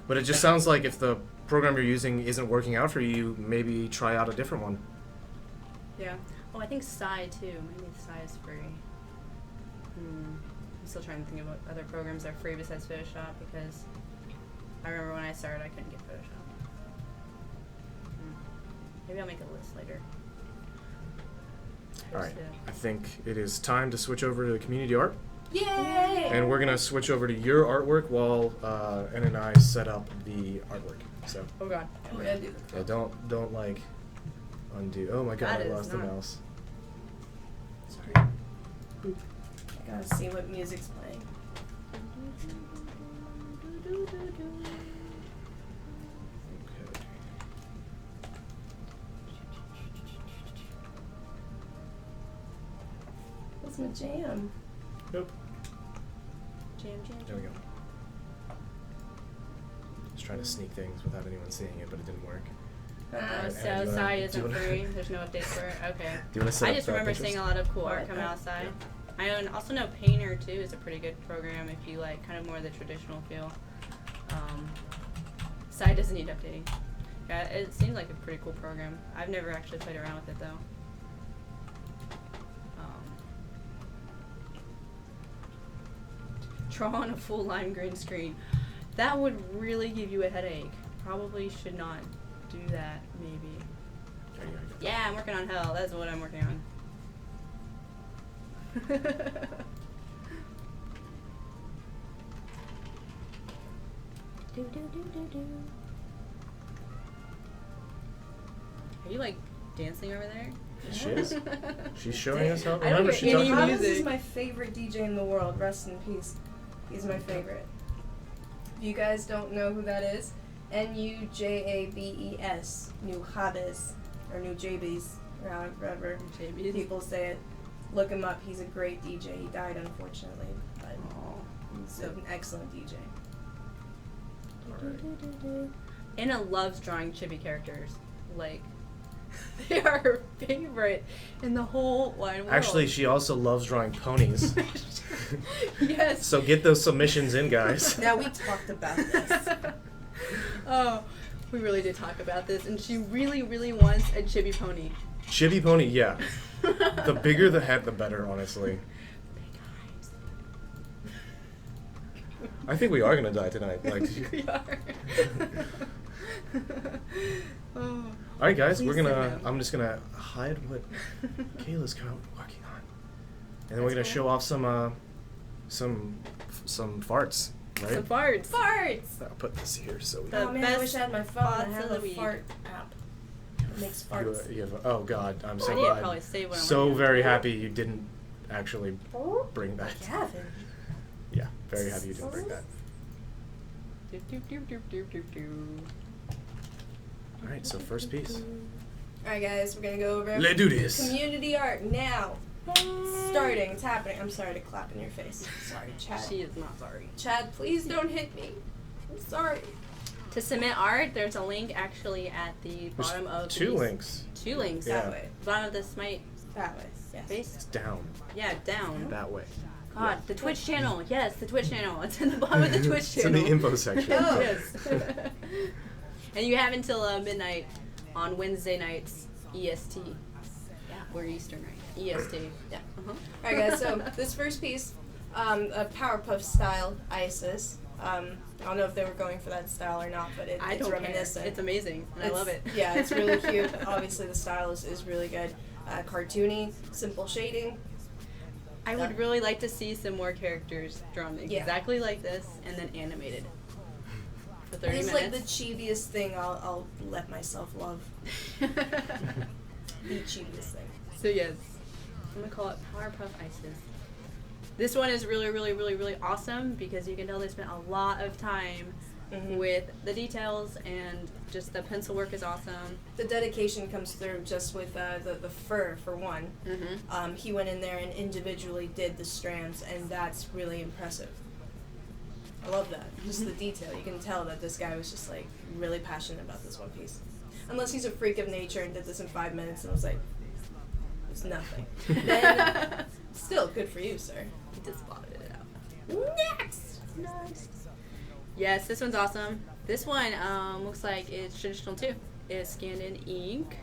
But it just sounds like if the program you're using isn't working out for you, maybe try out a different one. Yeah. Oh, I think Psy too. Maybe Psy is free. I'm still trying to think of what other programs are free besides Photoshop, because I remember when I started I couldn't get Photoshop. Maybe I'll make a list later. All right, I think it is time to switch over to the community art. Yay! And we're gonna switch over to your artwork while Ann and I set up the artwork. So Oh god. We're gonna do yeah, don't like undo. Oh my god, That I is lost the not- mouse. Sorry. I gotta see what music's playing. Okay. What's my jam? Nope. Jam. There we go. Just trying to sneak things without anyone seeing it, but it didn't work. Oh, Alright, so and, Psy do you isn't wanna- free. There's no updates for it. Okay. Do you want to set I up just the remember Pinterest? seeing a lot of cool art Alright, come outside. yeah. I also know Painter too is a pretty good program if you like kind of more the traditional feel. Psy doesn't need updating. Yeah, it seems like a pretty cool program. I've never actually played around with it though. Draw on a full lime green screen. That would really give you a headache. Probably should not do that, maybe. There you go. Yeah, I'm working on hell. That's what I'm working on. Are you like dancing over there? She is. She's showing us how. I don't Remember, hear she any talked about music. Hi-Rez is my favorite DJ in the world. Rest in peace. He's my favorite. If you guys don't know who that is, Nujabes, New Hi-Rez, or New Jabes, or however JBs. people say it. Look him up. He's a great DJ. He died unfortunately, but he's an excellent DJ. Alright. Anna loves drawing chibi characters. Like, they are her favorite in the whole wide world. Actually, she also loves drawing ponies. Yes. So get those submissions in, guys. Now we talked about this. Oh, we really did talk about this, and she really, really wants a chibi pony. Chibi pony, yeah. The bigger the head, the better, honestly. I think we are gonna die tonight. Like, We are. Oh. all right, guys, we're Please gonna. sit down. I'm just gonna hide what Kayla's kind of working on, and then we're gonna That's show off some farts. right? Some farts. Farts! I'll put this here so we The Oh man, I best wish I had my phone. I farts have of the a week. fart app. It makes farts. you have, oh God, I'm so I need to glad. probably save what I'm So working on. very happy you didn't actually bring that. Gavin. Yeah, very happy you didn't bring that. All right, so first piece. Alright guys, we're gonna go over Let's do this. community art now. Starting, it's happening. I'm sorry to clap in your face. Sorry, Chad. She is not sorry. Chad, please don't hit me. I'm sorry. To submit art, there's a link actually at the There's bottom of two these- links. 2 links. Yeah. That way. Bottom of the Smite That way. Yes. face. It's down Yeah, down. that way. God, the Twitch channel. Yes, the Twitch channel. It's in the bottom of the Twitch It's in channel. the info section. Oh. Yes. And you have until midnight on Wednesday nights EST. Yeah, we're Eastern, right? EST. Yeah. Uh-huh. Alright guys, so this first piece, a Powerpuff style Isis. I don't know if they were going for that style or not, but I it's don't reminiscent. care. It's amazing. And I love it. Yeah, it's really cute. Obviously the style is really good. Cartoony, simple shading. I would really like to see some more characters drawn exactly like this and then animated. For 30 It's minutes. like the cheapiest thing I'll let myself love. The cheapiest thing. So yes, I'm gonna call it Powerpuff Isis. This one is really, really, really, really awesome because you can tell they spent a lot of time Mhm. with the details and just the pencil work is awesome. The dedication comes through just with the fur, for one. Mm-hmm. He went in there and individually did the strands, and that's really impressive. I love that. Just the detail. You can tell that this guy was just like really passionate about this one piece. Unless he's a freak of nature and did this in 5 minutes and was like, it's nothing. Then, still, good for you, sir. He just spotted it out. Next! Nice. Yes, this one's awesome. This one looks like it's traditional too. It's scanned in ink.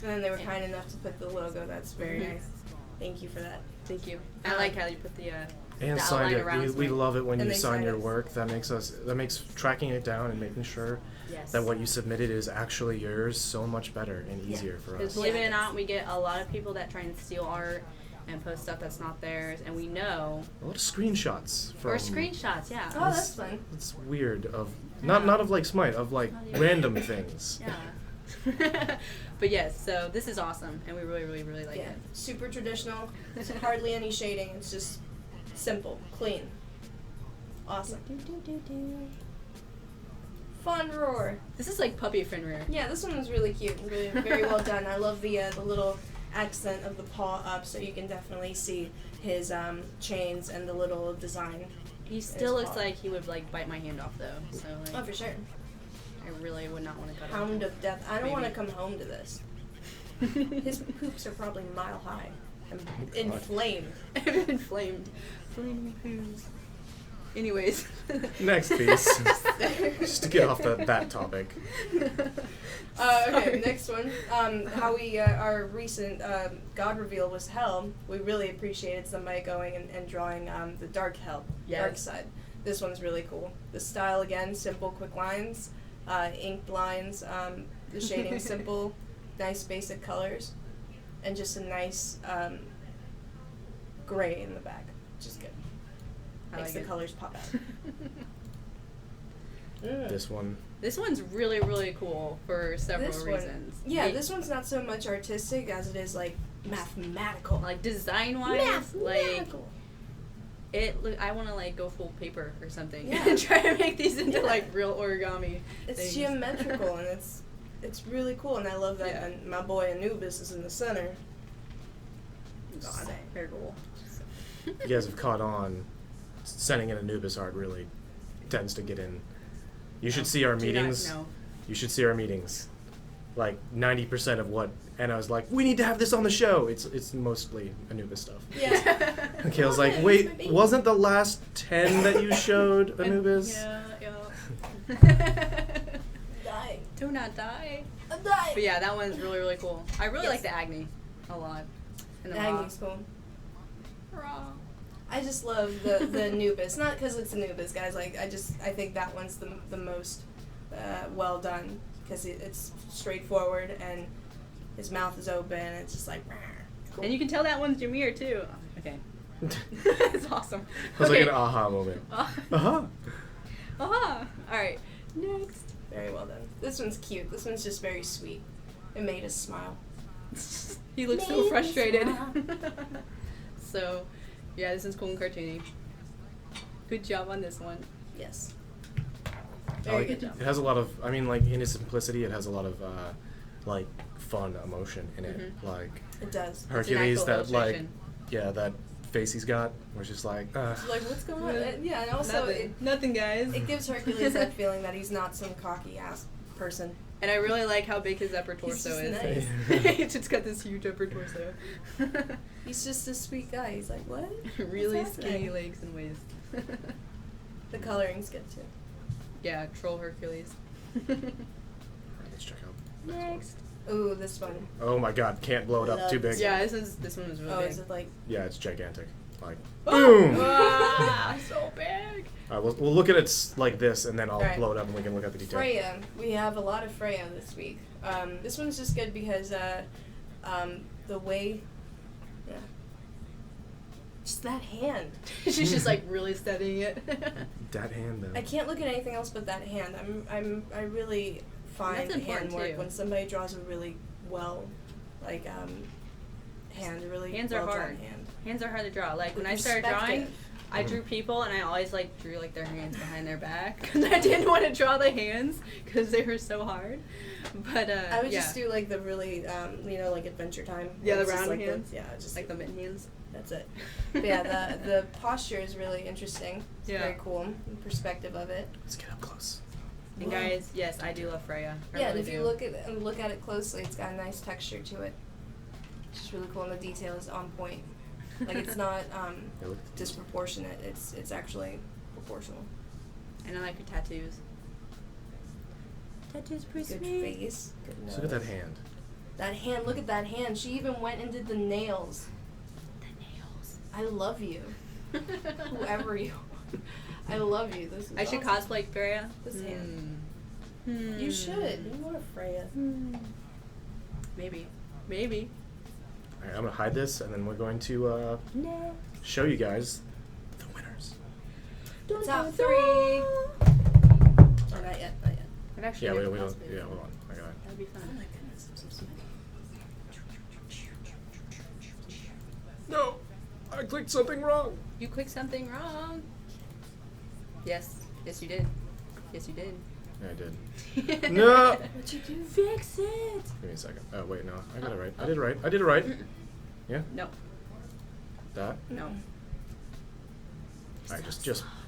And then they were kind enough to put the logo. That's very Mhm. nice. Thank you for that. Thank you. I like how you put the And the signed outline it. around We Smite. love it when And you they sign sign your it. work. That makes tracking it down and making sure Yes. that what you submitted is actually yours so much better and easier for Because us. believe it Yeah. or not, we get a lot of people that try and steal art and post stuff that's not theirs, and we know. A lot of screenshots from Or screenshots, yeah. Oh, that's fun. It's weird of not of like Smite, of like Not even- random things. Yeah. But yes, so this is awesome, and we really, really, really like Yeah, it. super traditional. There's hardly any shading. It's just simple, clean. Awesome. Fun roar. This is like puppy Fenrir. Yeah, this one was really cute. Really, very well done. I love the little accent of the paw up, so you can definitely see his chains and the little design. He still His looks paw. like he would like bite my hand off though. So Oh, like, for sure. I really would not want to cut it. Hound of death. I don't Maybe. want to come home to this. His poops are probably mile high and God. inflamed. Inflamed. Flaming poos. Anyways. Next piece. Just to get off that topic. Okay, next one. How we our recent God reveal was hell. We really appreciated somebody going and drawing the dark hell, dark Yes. side. This one's really cool. The style again, simple, quick lines, inked lines. The shading simple, nice basic colors, and just a nice gray in the back, which is good. I Makes like the it. colors pop out. Mm. This one. This one's really, really cool for several This one- reasons. Yeah, It- this one's not so much artistic as it is like mathematical. like design wise, like Mathematical. I want to like go full paper or something Yeah. and try to make these into Yeah. like real origami. It's things. geometrical and it's really cool, and I love that. Yeah. And my boy Anubis is in the center. God, very cool. You guys have caught on. Sending in Anubis art really tends to get in. You should see our Do not meetings. know. You should see our meetings. Like 90% of what Anna was like, we need to have this on the show. It's mostly Anubis stuff. Yeah. And Kayla's like, Okay, wait, it's my baby." wasn't the last 10 that you showed Anubis? Yeah. Dying. Do not die. I'm dying. But yeah, that one's really, really cool. I really Yes. like the Agni a lot. And the Agni's cool. Raw. I just love the Anubis, not because it's Anubis, guys. Like I think that one's the most well done because it's straightforward and his mouth is open. And it's just like. Cool. And you can tell that one's Jameer too. Okay. It's awesome. It was like an aha moment. Uh, Aha. Aha! Alright, next. Very well done. This one's cute. This one's just very sweet. It made us smile. He looks so frustrated. So, yeah, this is cool and cartoony. Good job on this one. Yes. I Very like good it. job. It has a lot of, I mean, like, in its simplicity, it has a lot of, like, fun emotion in it. Mhm. Like, It does. Hercules, actual that, like, illustration. yeah, that face he's got, was just like, It's like, what's going on? Yeah, and also Nothing, guys. it gives Hercules that feeling that he's not some cocky ass person. And I really like how big his upper He's torso just is. nice. He's just got this huge upper torso. He's just a sweet guy. He's like, what? Really What's skinny happening? legs and waist. The coloring's good too. Yeah, troll Hercules. Alright, let's check out. Next. Ooh, this one. Oh my god, can't blow it up Love too this big. Yeah, this one was really Oh, big. is it like? Yeah, it's gigantic. Like, Oh! boom! Ah, so big. Alright, we'll look at it like this, and then I'll Alright. blow it up and we can look at the detail. Freya. We have a lot of Freya this week. This one's just good because the way, yeah, just that hand. She's just like really studying it. That hand, though. I can't look at anything else but that hand. I really find That's important, hand work too. when somebody draws a really well, like hand, a really Hands are well drawn hard. hand. Hands are hard to draw. Like when The I started drawing, perspective. I drew people and I always like drew like their hands behind their back because I didn't want to draw the hands because they were so hard. But I would yeah. just do like the really, like Adventure Time. Yeah, the It's just round like hands? yeah, just like the mitten hands. that's it. But yeah, the posture is really interesting. It's Yeah. very cool. The perspective of it. Let's get up close. And guys, yes, I do love Freya. I Yeah, and really if you do. look at it closely, it's got a nice texture to it. It's just really cool, and the detail is on point. Like it's not Yeah, look at the disproportionate. It's actually proportional. And I like her tattoos. Tattoos pretty Good sweet. face. Good nose. Let's look at that hand. That hand. Look at that hand. She even went and did the nails. The nails. I love you, whoever you. I love you. This is I should awesome. cosplay Freya. This hand. Hmm. You should. You want Freya. Maybe. Maybe. Alright, I'm gonna hide this, and then we're going to No. show you guys the winners. Top 3. Oh, not yet. Not yet. I've actually Yeah, never we don't. cosplayed Yeah, before. hold on. I got it. That'd be fun. Oh my goodness. I'm so sweaty. No, I clicked something wrong. You clicked something wrong. Yes. Yes, you did. Yes, you did. Yeah, I did. No. What'd you do? Fix it. Give me a second. Oh wait, no, I got it right. I did it right. I did it right. Yeah. No. That. No. All right,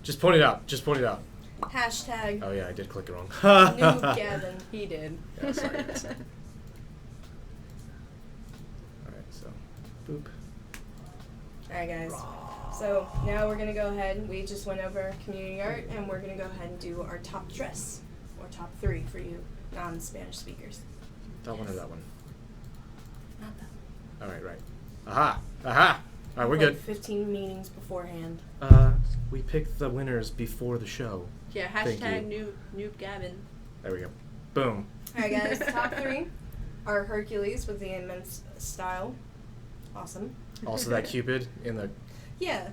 just point it out. Just point it out. Hashtag Oh yeah, I did click it wrong. Noob Gavin. He did. Yeah, sorry. All right, so, boop. Alright guys, so now we're going to go ahead, we just went over community art, and we're going to go ahead and do our top dress, or top 3 for you non-Spanish speakers. That one or that one? Not that. All right, right. Aha! Aha! All right, we're Like good. 15 meetings beforehand. We picked the winners before the show. Yeah, Thank hashtag you. noob Gavin. There we go. Boom. Alright guys, top 3 are Hercules with the immense style. Awesome. Also, that Cupid in the. Yeah.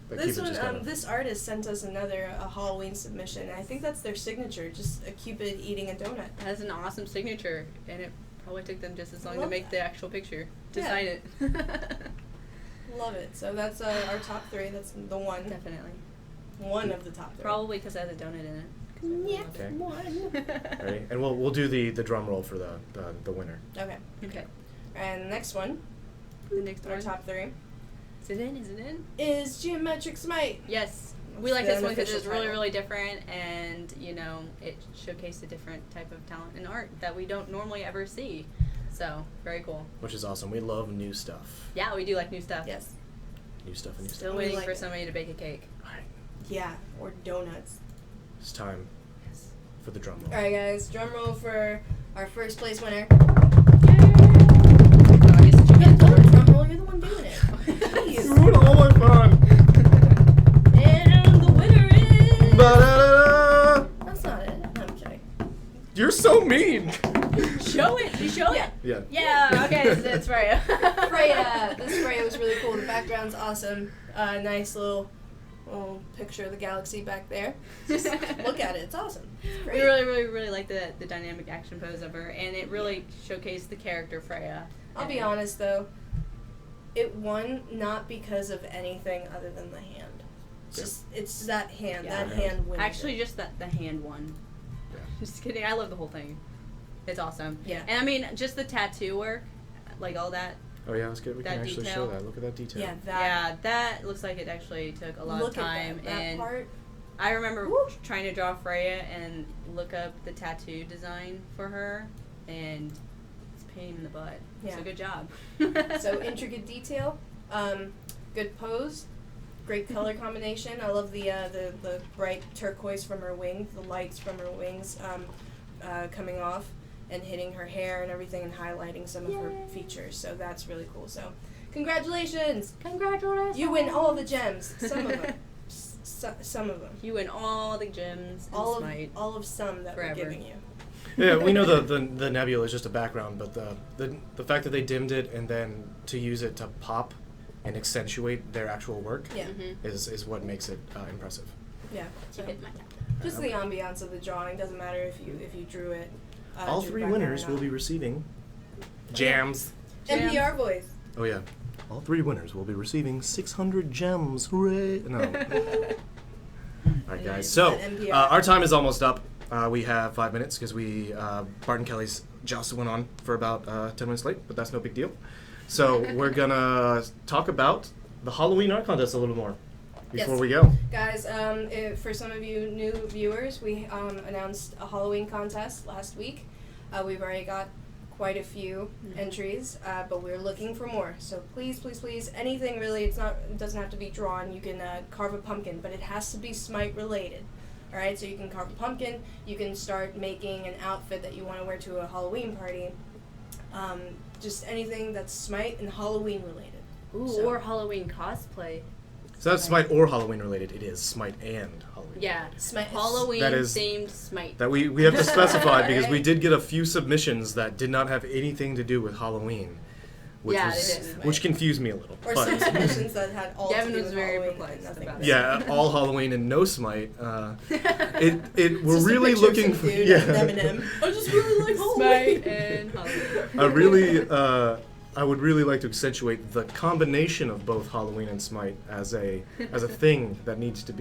The This Cupid one, just got a- this artist sent us a Halloween submission, and I think that's their signature, just a Cupid eating a donut. That's an awesome signature, and it probably took them just as long to Love make the actual picture to Yeah. sign it. Love it. So that's our top 3. That's the one. Definitely. One of the top 3. Probably because it has a donut in it. Yeah, Okay. one. Ready? And we'll do the drum roll for the winner. Okay. Okay. And the next one, The next our one. top 3, Is it in? Is it in? is Geometric Smite. Yes. We That's like the this one because unofficial it's really, title. really different, and it showcased a different type of talent in art that we don't normally ever see. So very cool. Which is awesome. We love new stuff. Yeah, we do like new stuff. Yes. New stuff and new Still stuff. We waiting like for it. somebody to bake a cake. Alright. Yeah, or donuts. It's time for the drum roll. All right, guys. Drum roll for our first place winner. Oh, I guess you get Don't drum roll. You're the one doing it. Jeez. Ruin all my fun! And the winner is. Ba-da-da-da! That's not it. No, I'm kidding. You're so mean! Show it. You show Yeah. it. Yeah. Yeah. Okay. It's Freya. Freya. This Freya was really cool. The background's awesome. Nice little little picture of the galaxy back there. Just look at it. It's awesome. It's great. We really like the dynamic action pose of her, and it really showcased the character Freya. I'll be honest though, it won not because of anything other than the hand. It's that hand. Yeah. That hand wins. Actually, just the hand one. Yeah. Just kidding. I love the whole thing. It's awesome. Yeah. And I mean, just the tattoo work, like all that. Oh yeah, that's good. We can actually detail. show that. Look at that detail. Yeah, that looks like it actually took a lot look of time. at that and part. I remember Woo. trying to draw Freya and look up the tattoo design for her, and it's a pain in the butt. Yeah. So good job. So intricate detail, good pose, great color combination. I love the bright turquoise from her wings, the lights from her wings coming off and hitting her hair and everything and highlighting some of her features. So that's really cool. So congratulations! Congratulations! You win all the gems. Some of them. Some of them. You win all the gems in Smite. All of some that Forever. we're giving you. Yeah, we know the nebula is just a background, but the fact that they dimmed it and then to use it to pop and accentuate their actual work Yeah. is what makes it impressive. Yeah. So You hit my tap. just the ambiance of the drawing doesn't matter if you drew it. All drew three background or winners will not. be receiving jams. NPR voice. Oh yeah, all three winners will be receiving 600 gems. Hooray! No. All right, guys. So That NPR. our time is almost up. We have 5 minutes because Barton Kelly's joust went on for about 10 minutes late, but that's no big deal. So we're gonna talk about the Halloween art contest a little more before Yes. we go. Guys, for some of you new viewers, we announced a Halloween contest last week. We've already got quite a few entries, but we're looking for more. So please, please, please, anything really. It doesn't have to be drawn. You can carve a pumpkin, but it has to be Smite related. All right, so you can carve a pumpkin. You can start making an outfit that you want to wear to a Halloween party. Just anything that's Smite and Halloween related. Ooh, So- or Halloween cosplay. So that's Smite or Halloween related. It is Smite and Halloween. Yeah, Smite. Halloween That is- themed Smite. That we have to specify because we Alright. did get a few submissions that did not have anything to do with Halloween, which Yeah, was they did. which confused me a little. Or But some submissions that had all Devin to do was with very Halloween perplexed and nothing. about it. yeah, all Halloween and no Smite. We're Just a really picture of looking some for dude yeah. and Eminem. I just really like Smite Halloween. and Halloween. I would really like to accentuate the combination of both Halloween and Smite as a thing that needs to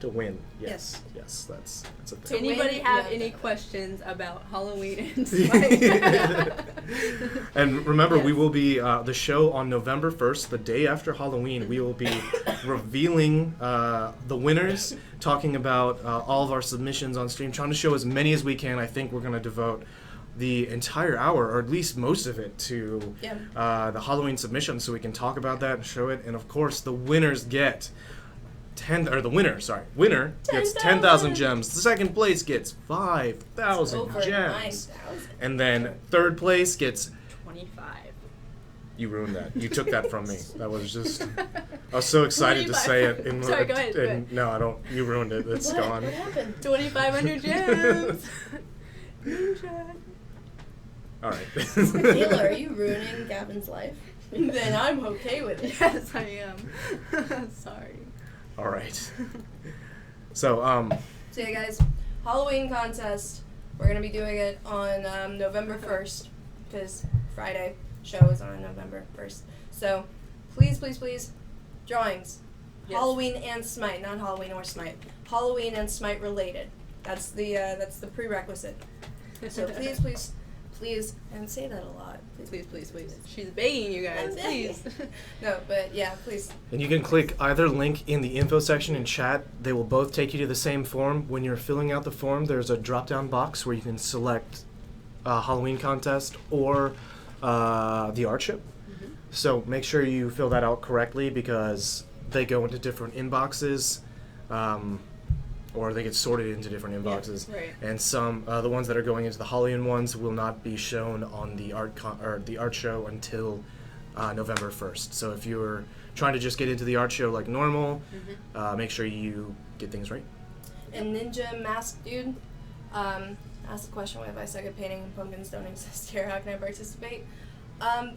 win. Yes, that's a Does thing. win, anybody you have have any to- questions about Halloween and Smite? And remember, we Yes. will be the show on November 1st, the day after Halloween. We will be revealing the winners, talking about all of our submissions on stream, trying to show as many as we can. I think we're going to devote the entire hour, or at least most of it, to the Halloween submission, so we can talk about that and show it. And of course, the winners get winner gets 10,000 gems. The second place gets 5,000 Over gems. 9,000. And then third place gets 25. You ruined that. You took that from me. That was just. I was so excited to say it. In Sorry, go ahead, and no, I don't. You ruined it. It's What? gone. What happened? 2,500 gems. Ninja. All right. Kayla, are you ruining Gavin's life? Then I'm okay with it. Yes, I am. Sorry. All right. So So yeah, guys, Halloween contest. We're gonna be doing it on November 1st, because Friday show is on November 1st. So please, please, please, drawings. Yes. Halloween and Smite, not Halloween or Smite. Halloween and Smite related. That's the prerequisite. So please, please, please, and say that a lot. Please, please, please. She's begging you guys, I'm begging. please. No, but yeah, please. And you can click either link in the info section in chat. They will both take you to the same form. When you're filling out the form, there's a drop-down box where you can select Halloween contest or the art ship. Mm-hmm. So make sure you fill that out correctly because they go into different inboxes, or they get sorted into different inboxes. Right. And some the ones that are going into the Halloween ones will not be shown on the art show until November 1st. So if you're trying to just get into the art show like normal, make sure you get things right. And Ninja Mask Dude asked the question, what if I suck at painting and pumpkins don't exist here? How can I participate?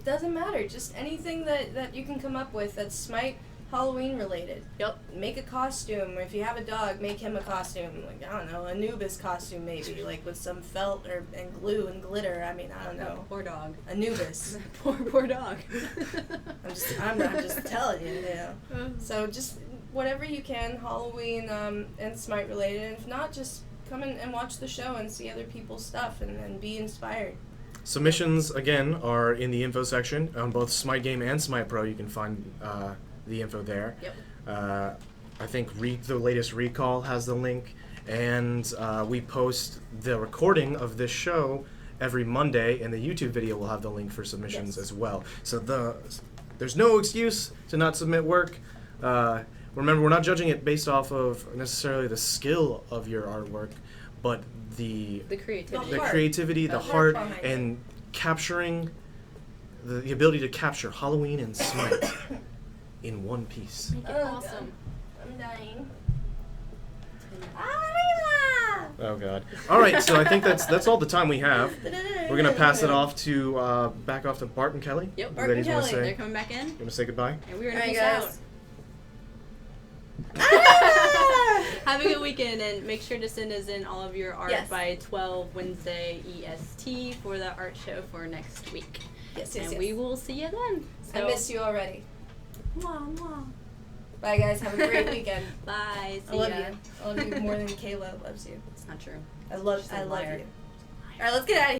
Doesn't matter. Just anything that you can come up with that's Smite Halloween related. Yep. Make a costume. If you have a dog, make him a costume. Like, I don't know, Anubis costume maybe, like with some felt and glue and glitter. I mean, I don't know. Poor dog. Anubis. poor dog. I'm just telling you, So just whatever you can, Halloween and Smite related. And if not, just come in and watch the show and see other people's stuff and be inspired. Submissions, again, are in the info section on both Smite Game and Smite Pro. You can find the info there. Yep. I think the latest recall has the link, and we post the recording of this show every Monday, and the YouTube video will have the link for submissions as well. So there's no excuse to not submit work. Remember, we're not judging it based off of necessarily the skill of your artwork, but the creativity, the heart, and capturing the ability to capture Halloween and Smite in one piece. Make it awesome. I'm dying. Oh God! All right, so I think that's all the time we have. We're gonna pass it off to back off to Bart and Kelly. Yep. Bart and Kelly. They're coming back in. You wanna say goodbye? And we're gonna All right, peace guys. out. Have a good weekend, and make sure to send us in all of your art by 12 Wednesday EST for the art show for next week. Yes. And we will see you then. I miss you already. Mwah, mwah. Bye, guys. Have a great weekend. Bye. See I love ya. you. I love you more than Kayla loves you. It's not true. I love She's a you. liar. All right, let's get out of here.